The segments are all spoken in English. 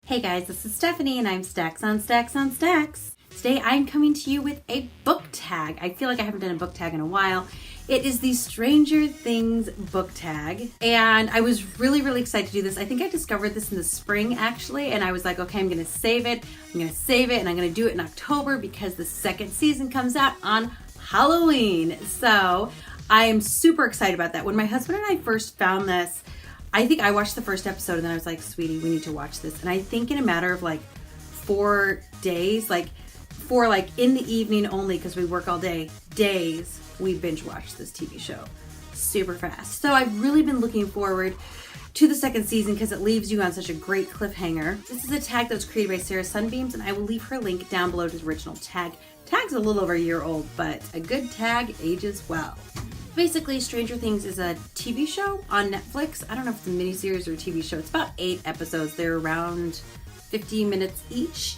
Hey guys, this is Stephanie and I'm Stacks on Stacks on Stacks. Today I'm coming to you with a book tag. I feel like I haven't done a book tag in a while. It is the Stranger Things book tag and I was really excited to do this. I think I discovered this in the spring actually, and I was like, okay, I'm gonna save it and I'm gonna do it in October because the second season comes out on Halloween. So I am super excited about that. When my husband and I first found this, I think I watched the first episode and then I was like, sweetie, we need to watch this. And I think in a matter of like 4 days, in the evening only, because we work all day, we binge watched this TV show super fast. So I've really been looking forward to the second season because it leaves you on such a great cliffhanger. This is a tag that was created by Sarah Sunbeams and I will leave her link down below to the original tag. Tag's a little over a year old, but a good tag ages well. Basically, Stranger Things is a TV show on Netflix. I don't know if it's a miniseries or a TV show. It's about 8 episodes. They're around 15 minutes each.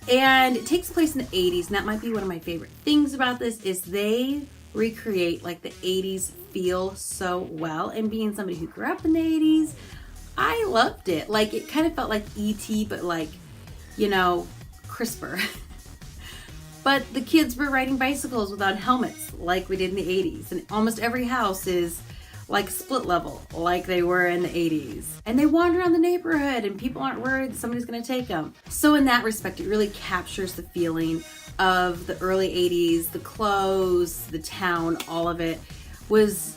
And it takes place in the 80s. And that might be one of my favorite things about this is they recreate like the 80s feel so well. And being somebody who grew up in the 80s, I loved it. Like it kind of felt like E.T. but like, crisper. But the kids were riding bicycles without helmets like we did in the 80s. And almost every house is like split level like they were in the 80s. And they wander around the neighborhood and people aren't worried that somebody's going to take them. So in that respect, it really captures the feeling of the early 80s, the clothes, the town, all of it was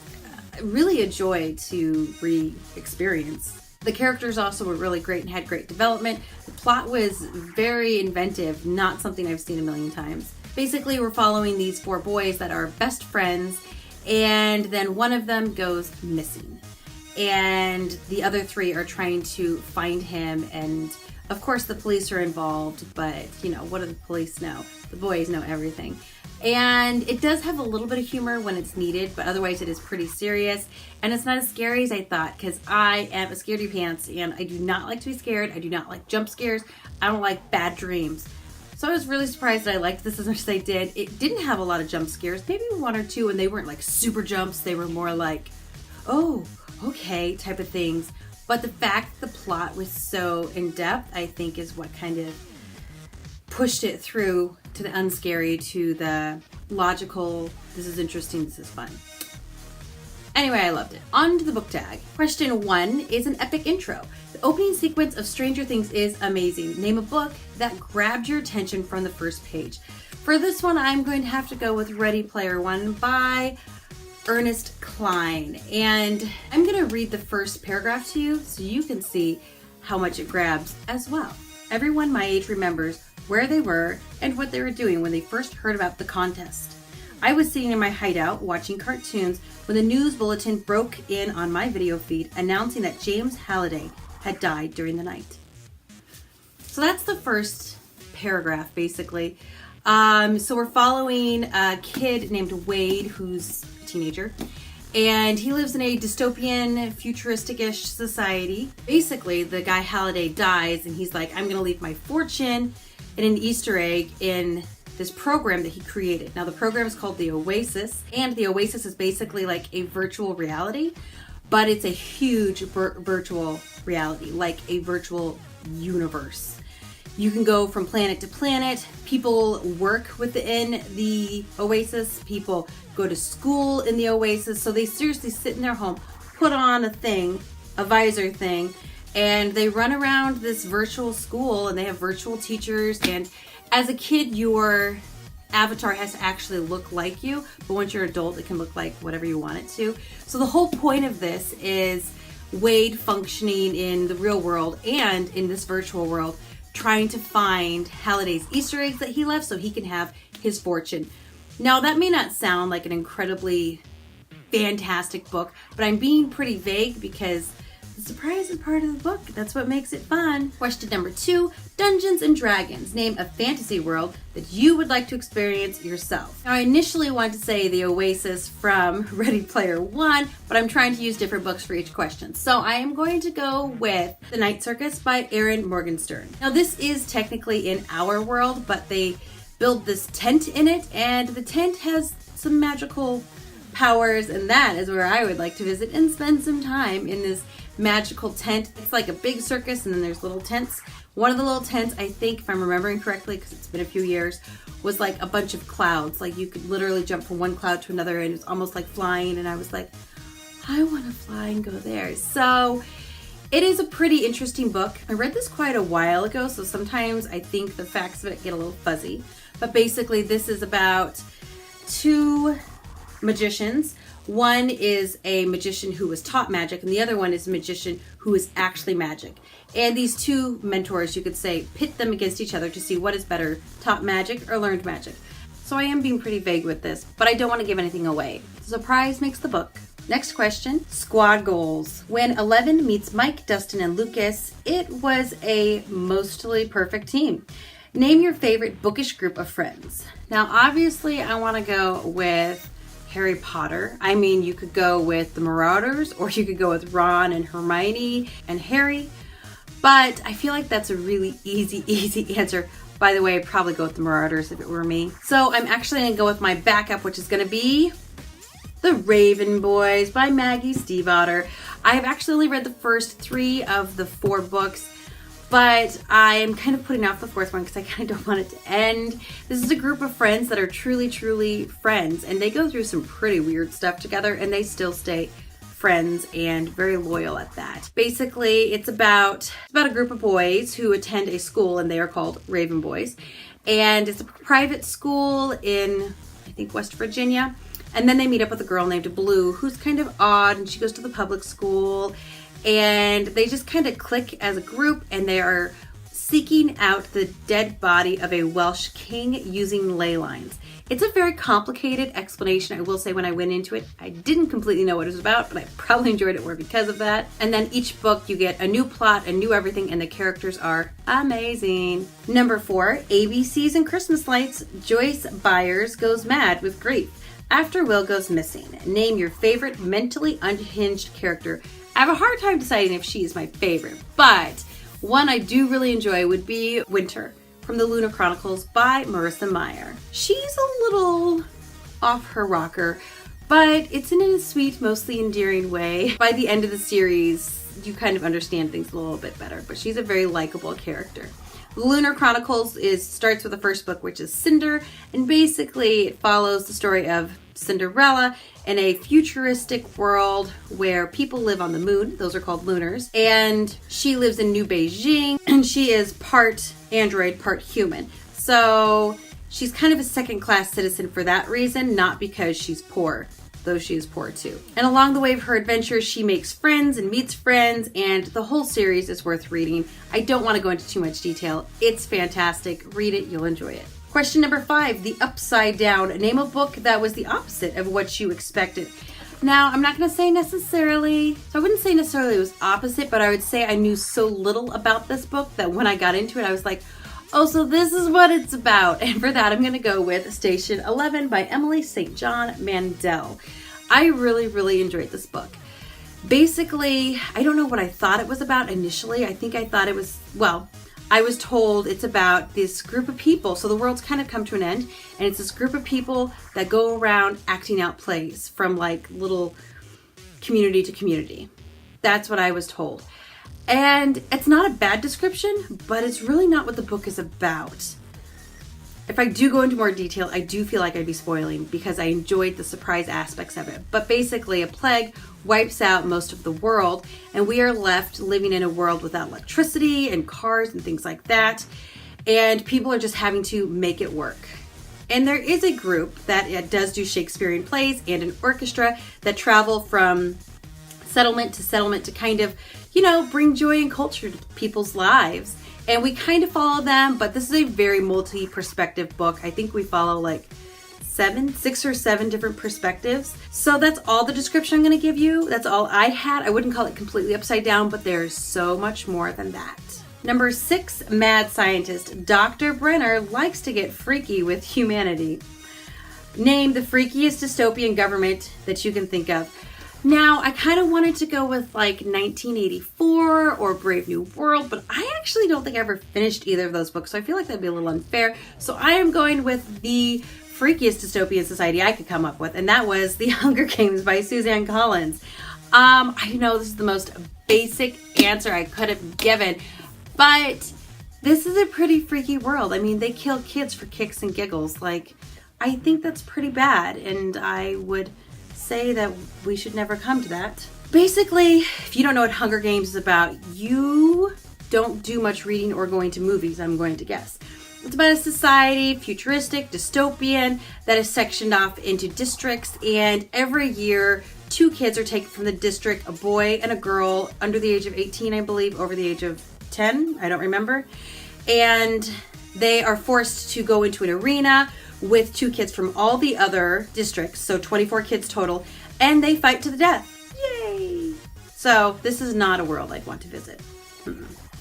really a joy to re-experience. The characters also were really great and had great development. The plot was very inventive, not something I've seen a million times. Basically, we're following these 4 boys that are best friends, and then one of them goes missing. And the other 3 are trying to find him, and of course the police are involved, but what do the police know? The boys know everything. And it does have a little bit of humor when it's needed, but otherwise it is pretty serious. And it's not as scary as I thought, because I am a scaredy pants and I do not like to be scared. I do not like jump scares. I don't like bad dreams. So I was really surprised that I liked this as much as I did. It didn't have a lot of jump scares, maybe 1 or 2, and they weren't like super jumps. They were more like, oh, okay, type of things. But the fact the plot was so in-depth, I think is what kind of pushed it through to the unscary, to the logical, this is interesting, this is fun. Anyway, I loved it. On to the book tag. Question 1 is an epic intro. The opening sequence of Stranger Things is amazing. Name a book that grabbed your attention from the first page. For this one, I'm going to have to go with Ready Player One by Ernest Cline. And I'm going to read the first paragraph to you so you can see how much it grabs as well. Everyone my age remembers where they were and what they were doing when they first heard about the contest. I was sitting in my hideout watching cartoons when the news bulletin broke in on my video feed announcing that James Halliday had died during the night. So that's the first paragraph basically. So we're following a kid named Wade who's a teenager. And he lives in a dystopian, futuristic-ish society. Basically, the guy Halliday dies and he's like, I'm gonna leave my fortune in an Easter egg in this program that he created. Now the program is called the Oasis, and the Oasis is basically like a virtual reality, but it's a huge virtual reality, like a virtual universe. You can go from planet to planet. People work within the Oasis. People go to school in the Oasis. So they seriously sit in their home, put on a visor thing, and they run around this virtual school and they have virtual teachers. And as a kid, your avatar has to actually look like you. But once you're an adult, it can look like whatever you want it to. So the whole point of this is Wade functioning in the real world and in this virtual world, trying to find Halliday's Easter eggs that he left so he can have his fortune. Now, that may not sound like an incredibly fantastic book, but I'm being pretty vague because the surprise is part of the book. That's what makes it fun. Question number 2, Dungeons and Dragons. Name a fantasy world that you would like to experience yourself. Now, I initially wanted to say the Oasis from Ready Player One, but I'm trying to use different books for each question. So I am going to go with The Night Circus by Erin Morgenstern. Now, this is technically in our world, but they build this tent in it, and the tent has some magical powers, and that is where I would like to visit and spend some time in this magical tent. It's like a big circus and then there's little tents One of the little tents, I think, if I'm remembering correctly, because it's been a few years, was like a bunch of clouds. Like you could literally jump from one cloud to another, and it's almost like flying. And I was like, I want to fly and go there. So it is a pretty interesting book. I read this quite a while ago, so sometimes I think the facts of it get a little fuzzy. But basically, this is about two magicians. One is a magician who was taught magic, and the other one is a magician who is actually magic. And these two mentors, you could say, pit them against each other to see what is better, taught magic or learned magic. So I am being pretty vague with this, but I don't want to give anything away. Surprise makes the book. Next question, squad goals. When 11 meets Mike, Dustin, and Lucas, it was a mostly perfect team. Name your favorite bookish group of friends. Now, obviously, I want to go with Harry Potter. I mean, you could go with the Marauders, or you could go with Ron and Hermione and Harry, but I feel like that's a really easy answer. By the way, I'd probably go with the Marauders if it were me. So I'm actually going to go with my backup, which is going to be The Raven Boys by Maggie Stiefvater. I've actually only read the first 3 of the 4 books, but I'm kind of putting off the 4th one because I kind of don't want it to end. This is a group of friends that are truly friends, and they go through some pretty weird stuff together, and they still stay friends and very loyal at that. Basically, it's about a group of boys who attend a school, and they are called Raven Boys. And it's a private school in, I think, West Virginia. And then they meet up with a girl named Blue, who's kind of odd, and she goes to the public school. And they just kind of click as a group, and they are seeking out the dead body of a Welsh king using ley lines. It's a very complicated explanation. I will say when I went into it, I didn't completely know what it was about, but I probably enjoyed it more because of that. And then each book you get a new plot, a new everything, and the characters are amazing. Number 4, ABCs and Christmas Lights. Joyce Byers goes mad with grief after Will goes missing. Name your favorite mentally unhinged character. I have a hard time deciding if she is my favorite, but one I do really enjoy would be Winter from the Lunar Chronicles by Marissa Meyer. She's a little off her rocker, but it's in a sweet, mostly endearing way. By the end of the series, you kind of understand things a little bit better, but she's a very likable character. The Lunar Chronicles starts with the first book, which is Cinder, and basically it follows the story of Cinderella in a futuristic world where people live on the moon. Those are called lunars. And she lives in New Beijing, and she is part android, part human. So she's kind of a second-class citizen for that reason, not because she's poor, though she is poor too. And along the way of her adventures, she makes friends and meets friends, and the whole series is worth reading. I don't want to go into too much detail. It's fantastic. Read it, you'll enjoy it. Question number 5, The Upside Down. Name a book that was the opposite of what you expected. Now, I'm not going to say necessarily, so I wouldn't say necessarily it was opposite, but I would say I knew so little about this book that when I got into it, I was like, oh, so this is what it's about. And for that, I'm going to go with Station 11 by Emily St. John Mandel. I really enjoyed this book. Basically, I don't know what I thought it was about initially. I think I thought it was, well, I was told it's about this group of people. So the world's kind of come to an end, and it's this group of people that go around acting out plays from like little community to community. That's what I was told. And it's not a bad description, but it's really not what the book is about. If I do go into more detail, I do feel like I'd be spoiling because I enjoyed the surprise aspects of it. But basically, a plague wipes out most of the world, and we are left living in a world without electricity and cars and things like that. And people are just having to make it work. And there is a group that does do Shakespearean plays and an orchestra that travel from settlement to kind of, bring joy and culture to people's lives. And we kind of follow them, but this is a very multi-perspective book. I think we follow like 6 or 7 different perspectives. So that's all the description I'm going to give you. That's all I had. I wouldn't call it completely upside down, but there's so much more than that. Number 6, Mad Scientist. Dr. Brenner likes to get freaky with humanity. Name the freakiest dystopian government that you can think of. Now, I kind of wanted to go with like 1984 or Brave New World, but I actually don't think I ever finished either of those books, so I feel like that'd be a little unfair. So I am going with the freakiest dystopian society I could come up with, and that was The Hunger Games by Suzanne Collins. I know this is the most basic answer I could have given, but This is a pretty freaky world. I mean, they kill kids for kicks and giggles. Like, I think that's pretty bad, and I would say that we should never come to that. Basically, if you don't know what Hunger Games is about, you don't do much reading or going to movies, I'm going to guess. It's about a society, futuristic, dystopian, that is sectioned off into districts, and every year 2 kids are taken from the district, a boy and a girl, under the age of 18, I believe, over the age of 10, I don't remember. And they are forced to go into an arena with 2 kids from all the other districts, so 24 kids total, and they fight to the death. Yay! So this is not a world I'd want to visit.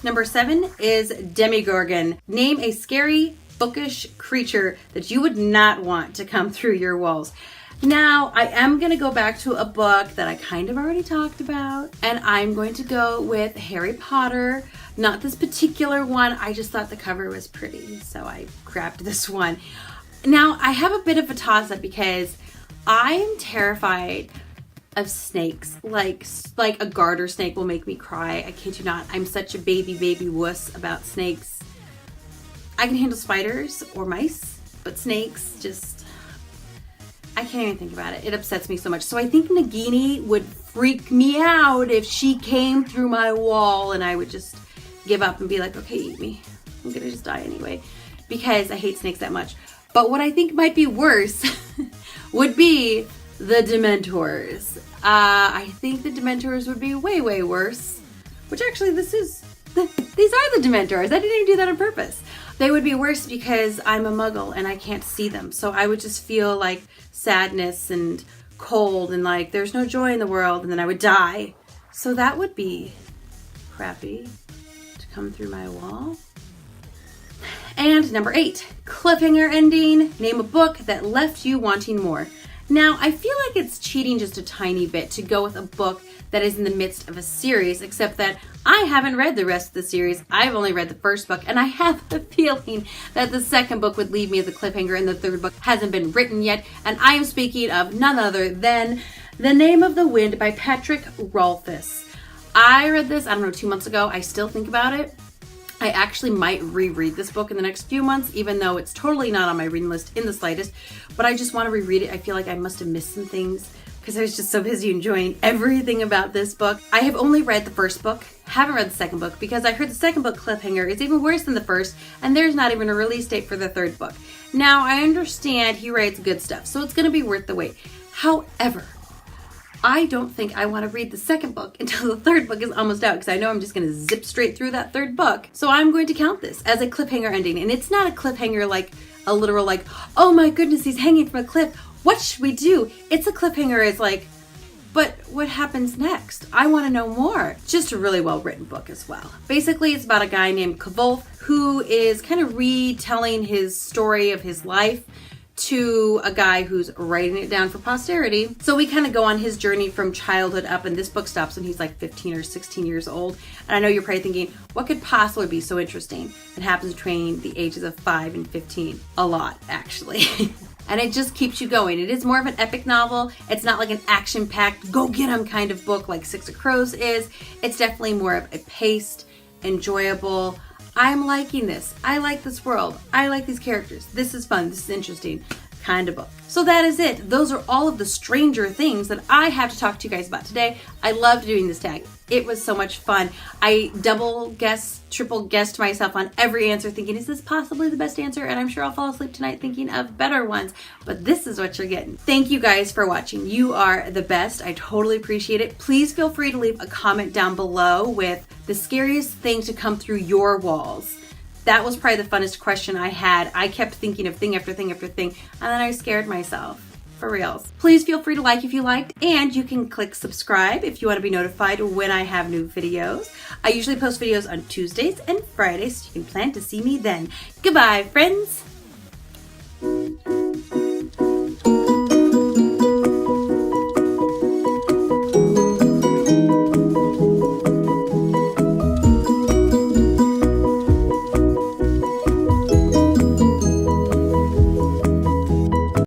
Number 7 is Demi Gorgon. Name a scary, bookish creature that you would not want to come through your walls. Now, I am going to go back to a book that I kind of already talked about, and I'm going to go with Harry Potter. Not this particular one, I just thought the cover was pretty, so I grabbed this one. Now, I have a bit of a toss-up because I'm terrified of snakes. Like a garter snake will make me cry. I kid you not. I'm such a baby wuss about snakes. I can handle spiders or mice, but snakes just, I can't even think about it. It upsets me so much. So I think Nagini would freak me out if she came through my wall, and I would just give up and be like, okay, eat me. I'm gonna just die anyway, because I hate snakes that much. But what I think might be worse would be the Dementors. I think the Dementors would be way worse. Which actually, these are the Dementors. I didn't even do that on purpose. They would be worse because I'm a muggle and I can't see them. So I would just feel like sadness and cold and like there's no joy in the world, and then I would die. So that would be crappy to come through my wall. And number 8, cliffhanger ending. Name a book that left you wanting more. Now, I feel like it's cheating just a tiny bit to go with a book that is in the midst of a series, except that I haven't read the rest of the series. I've only read the first book, and I have a feeling that the second book would leave me at the cliffhanger, and the third book hasn't been written yet. And I am speaking of none other than The Name of the Wind by Patrick Rothfuss. I read this, 2 months ago. I still think about it. I actually might reread this book in the next few months, even though it's totally not on my reading list in the slightest, but I just want to reread it. I feel like I must have missed some things because I was just so busy enjoying everything about this book. I have only read the first book, haven't read the second book, because I heard the second book, cliffhanger, is even worse than the first, and there's not even a release date for the third book. Now, I understand he writes good stuff, so it's going to be worth the wait. However, I don't think I want to read the second book until the third book is almost out, because I know I'm just going to zip straight through that third book. So I'm going to count this as a cliffhanger ending. And it's not a cliffhanger like a literal like, oh my goodness, he's hanging from a cliff. What should we do? It's a cliffhanger is like, but what happens next? I want to know more. Just a really well written book as well. Basically, it's about a guy named Kvolf who is kind of retelling his story of his life to a guy who's writing it down for posterity. So we kind of go on his journey from childhood up, and this book stops when he's like 15 or 16 years old. And I know you're probably thinking, what could possibly be so interesting? It happens between the ages of 5 and 15. A lot, actually. And it just keeps you going. It is more of an epic novel. It's not like an action-packed, go-get-'em kind of book like Six of Crows is. It's definitely more of a paced, enjoyable, I'm liking this. I like this world. I like these characters. This is fun. This is interesting kind of book. So that is it. Those are all of the Stranger Things that I have to talk to you guys about today. I loved doing this tag. It was so much fun. I double guessed, triple guessed myself on every answer thinking, is this possibly the best answer? And I'm sure I'll fall asleep tonight thinking of better ones, but this is what you're getting. Thank you guys for watching. You are the best. I totally appreciate it. Please feel free to leave a comment down below with the scariest thing to come through your walls. That was probably the funnest question I had. I kept thinking of thing after thing after thing, and then I scared myself. For reals. Please feel free to like if you liked, and you can click subscribe if you want to be notified when I have new videos. I usually post videos on Tuesdays and Fridays, so you can plan to see me then. Goodbye, friends.